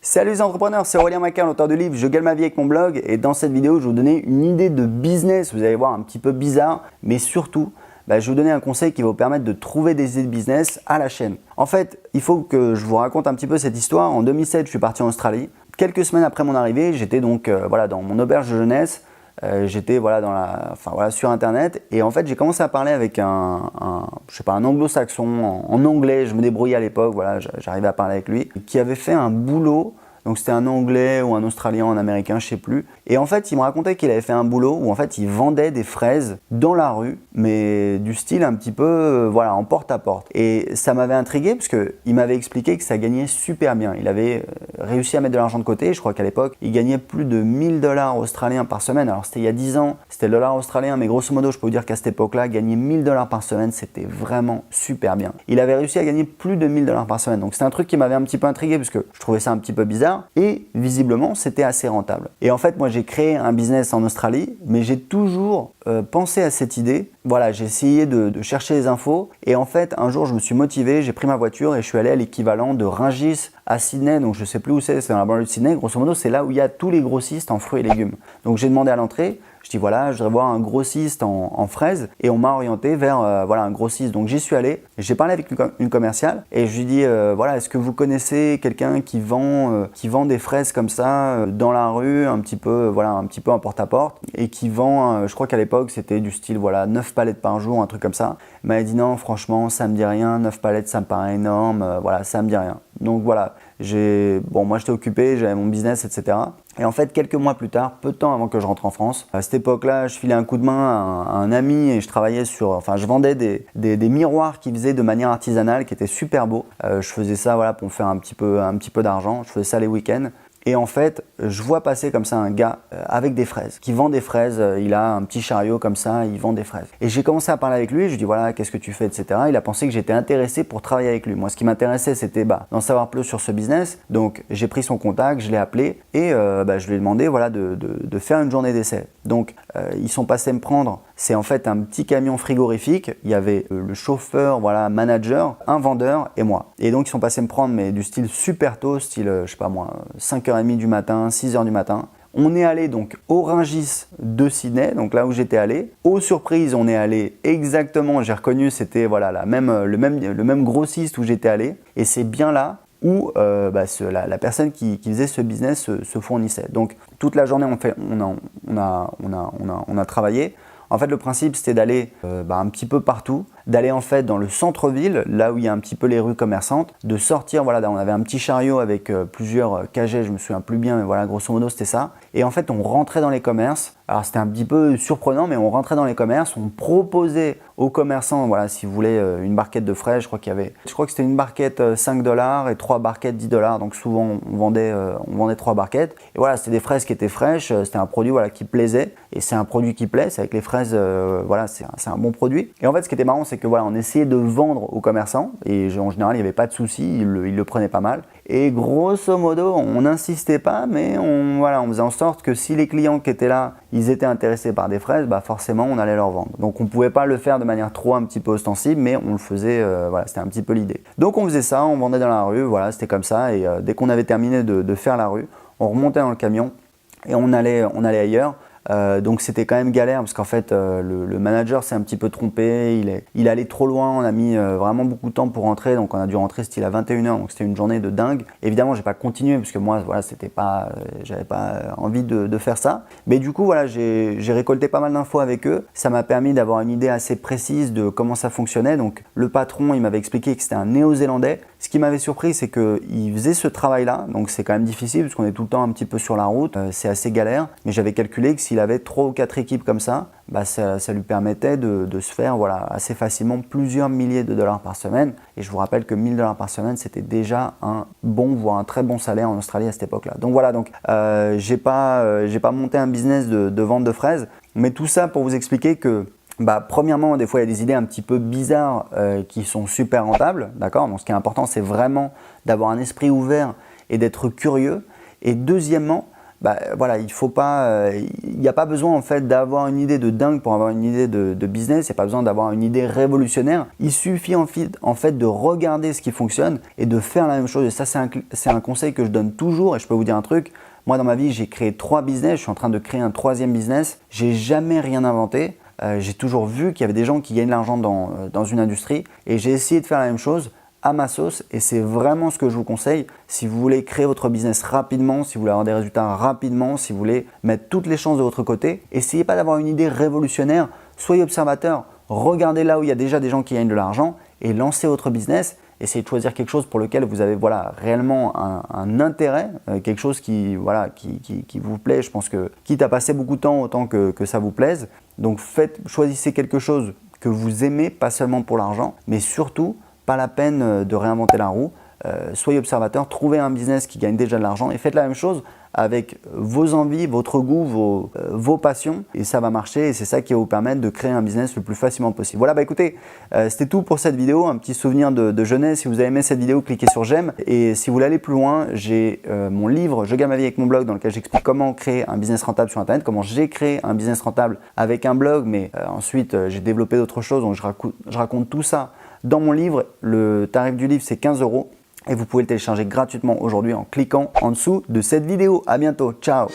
Salut les entrepreneurs, c'est Aurélien Maquin, l'auteur du livre Je gagne ma vie avec mon blog, et dans cette vidéo je vais vous donner une idée de business, vous allez voir un petit peu bizarre, mais surtout je vais vous donner un conseil qui va vous permettre de trouver des idées de business à la chaîne. En fait, il faut que je vous raconte un petit peu cette histoire. En 2007, je suis parti en Australie. Quelques semaines après mon arrivée, j'étais donc dans mon auberge de jeunesse. J'étais sur internet et en fait j'ai commencé à parler avec un anglo-saxon en anglais. Je me débrouillais à l'époque, j'arrivais à parler avec lui, qui avait fait un boulot. Donc c'était un anglais ou un australien, un américain, je sais plus. Et en fait il me racontait qu'il avait fait un boulot où en fait il vendait des fraises dans la rue, mais du style un petit peu en porte à porte. Et ça m'avait intrigué parce qu'il m'avait expliqué que ça gagnait super bien. Il avait réussi à mettre de l'argent de côté. Je crois qu'à l'époque il gagnait plus de 1000 $ australiens par semaine. Alors c'était il y a 10 ans, c'était le dollar australien, mais grosso modo je peux vous dire qu'à cette époque-là, gagner 1000 $ par semaine, c'était vraiment super bien. Il avait réussi à gagner plus de 1000 $ par semaine. Donc c'est un truc qui m'avait un petit peu intrigué parce que je trouvais ça un petit peu bizarre. Et visiblement c'était assez rentable. Et en fait moi j'ai créé un business en Australie, mais j'ai toujours pensé à cette idée. J'ai essayé de chercher les infos et en fait un jour je me suis motivé, j'ai pris ma voiture et je suis allé à l'équivalent de Rungis à Sydney. Donc je sais plus où c'est dans la banlieue de Sydney. Grosso modo c'est là où il y a tous les grossistes en fruits et légumes. Donc j'ai demandé à l'entrée. Je dis je voudrais voir un grossiste en fraises et on m'a orienté vers un grossiste. Donc j'y suis allé, j'ai parlé avec une commerciale et je lui dis est-ce que vous connaissez quelqu'un qui vend des fraises comme ça dans la rue, un petit peu en porte-à-porte, et qui vend, je crois qu'à l'époque c'était du style 9 palettes par jour, un truc comme ça. Elle m'a dit non, franchement ça me dit rien, 9 palettes ça me paraît énorme, ça me dit rien. Donc moi j'étais occupé, j'avais mon business, etc. Et en fait, quelques mois plus tard, peu de temps avant que je rentre en France, à cette époque-là, je filais un coup de main à un ami et je vendais des miroirs qui faisaient de manière artisanale, qui étaient super beaux. Je faisais ça pour me faire un petit peu d'argent. Je faisais ça les week-ends. Et en fait, je vois passer comme ça un gars avec des fraises, qui vend des fraises. Il a un petit chariot comme ça, il vend des fraises. Et j'ai commencé à parler avec lui, je lui dis qu'est-ce que tu fais, etc. Il a pensé que j'étais intéressé pour travailler avec lui. Moi, ce qui m'intéressait, c'était d'en savoir plus sur ce business. Donc, j'ai pris son contact, je l'ai appelé et je lui ai demandé de faire une journée d'essai. Donc, ils sont passés me prendre. C'est en fait un petit camion frigorifique. Il y avait le chauffeur, manager, un vendeur et moi. Et donc, ils sont passés me prendre, mais du style super tôt, style, 5h30 du matin, 6h du matin. On est allé donc au Rungis de Sydney, donc là où j'étais allé. Aux surprises, on est allé exactement, j'ai reconnu, c'était le même grossiste où j'étais allé. Et c'est bien là où la personne qui faisait ce business se fournissait. Donc toute la journée, on a travaillé. En fait, le principe, c'était d'aller un petit peu partout, d'aller en fait dans le centre-ville, là où il y a un petit peu les rues commerçantes, de sortir, on avait un petit chariot avec plusieurs cagets, je me souviens plus bien, mais grosso modo, c'était ça. Et en fait, on rentrait dans les commerces. Alors, c'était un petit peu surprenant, mais on rentrait dans les commerces, on proposait aux commerçants, si vous voulez, une barquette de fraises, je crois que c'était une barquette 5 $ et 3 barquettes 10 $. Donc, souvent, on vendait 3 barquettes. Et c'était des fraises qui étaient fraîches, c'était un produit qui plaisait. Et c'est un produit qui plaît, c'est avec les fraises, c'est un bon produit. Et en fait, ce qui était marrant, c'est que on essayait de vendre aux commerçants et en général, il n'y avait pas de souci, ils le prenaient pas mal. Et grosso modo, on n'insistait pas, mais on faisait en sorte que si les clients qui étaient là, ils étaient intéressés par des fraises, forcément, on allait leur vendre. Donc, on ne pouvait pas le faire de manière un petit peu ostensible, mais on le faisait, c'était un petit peu l'idée. Donc, on faisait ça, on vendait dans la rue, c'était comme ça. Et dès qu'on avait terminé de faire la rue, on remontait dans le camion et on allait ailleurs. Donc c'était quand même galère parce qu'en fait le manager s'est un petit peu trompé, il est allé trop loin, on a mis vraiment beaucoup de temps pour rentrer, donc on a dû rentrer style à 21h, donc c'était une journée de dingue. Évidemment j'ai pas continué parce que moi j'avais pas envie de faire ça, mais du coup j'ai récolté pas mal d'infos avec eux, ça m'a permis d'avoir une idée assez précise de comment ça fonctionnait. Donc le patron il m'avait expliqué que c'était un néo-zélandais. Ce qui m'avait surpris, c'est qu'il faisait ce travail-là, donc c'est quand même difficile parce qu'on est tout le temps un petit peu sur la route, c'est assez galère, mais j'avais calculé que s'il avait 3 ou 4 équipes comme ça, ça lui permettait de se faire assez facilement plusieurs milliers de dollars par semaine. Et je vous rappelle que 1000 $ par semaine, c'était déjà un bon, voire un très bon salaire en Australie à cette époque-là. Donc j'ai pas monté un business de vente de fraises, mais tout ça pour vous expliquer que premièrement, des fois, il y a des idées un petit peu bizarres qui sont super rentables, d'accord ? Donc, ce qui est important, c'est vraiment d'avoir un esprit ouvert et d'être curieux. Et deuxièmement, voilà, il n'y a pas besoin en fait d'avoir une idée de dingue pour avoir une idée de business, il n'y a pas besoin d'avoir une idée révolutionnaire. Il suffit en fait de regarder ce qui fonctionne et de faire la même chose. Et ça, c'est un conseil que je donne toujours. Et je peux vous dire un truc, moi dans ma vie, j'ai créé 3 business, je suis en train de créer un 3e business. J'ai jamais rien inventé. J'ai toujours vu qu'il y avait des gens qui gagnent de l'argent dans une industrie et j'ai essayé de faire la même chose à ma sauce et c'est vraiment ce que je vous conseille si vous voulez créer votre business rapidement, si vous voulez avoir des résultats rapidement, si vous voulez mettre toutes les chances de votre côté. Essayez pas d'avoir une idée révolutionnaire, soyez observateur, regardez là où il y a déjà des gens qui gagnent de l'argent et lancez votre business. Essayez de choisir quelque chose pour lequel vous avez réellement un intérêt, quelque chose qui vous plaît. Je pense que quitte à passer beaucoup de temps, autant que ça vous plaise. Donc choisissez quelque chose que vous aimez, pas seulement pour l'argent, mais surtout, pas la peine de réinventer la roue. Soyez observateur, trouvez un business qui gagne déjà de l'argent et faites la même chose avec vos envies, votre goût, vos passions et ça va marcher et c'est ça qui va vous permettre de créer un business le plus facilement possible. Voilà, écoutez, c'était tout pour cette vidéo, un petit souvenir de jeunesse. Si vous avez aimé cette vidéo, cliquez sur j'aime et si vous voulez aller plus loin, j'ai mon livre Je gagne ma vie avec mon blog dans lequel j'explique comment créer un business rentable sur internet, comment j'ai créé un business rentable avec un blog mais ensuite j'ai développé d'autres choses donc je raconte tout ça dans mon livre. Le tarif du livre c'est 15 € et vous pouvez le télécharger gratuitement aujourd'hui en cliquant en dessous de cette vidéo. À bientôt, ciao!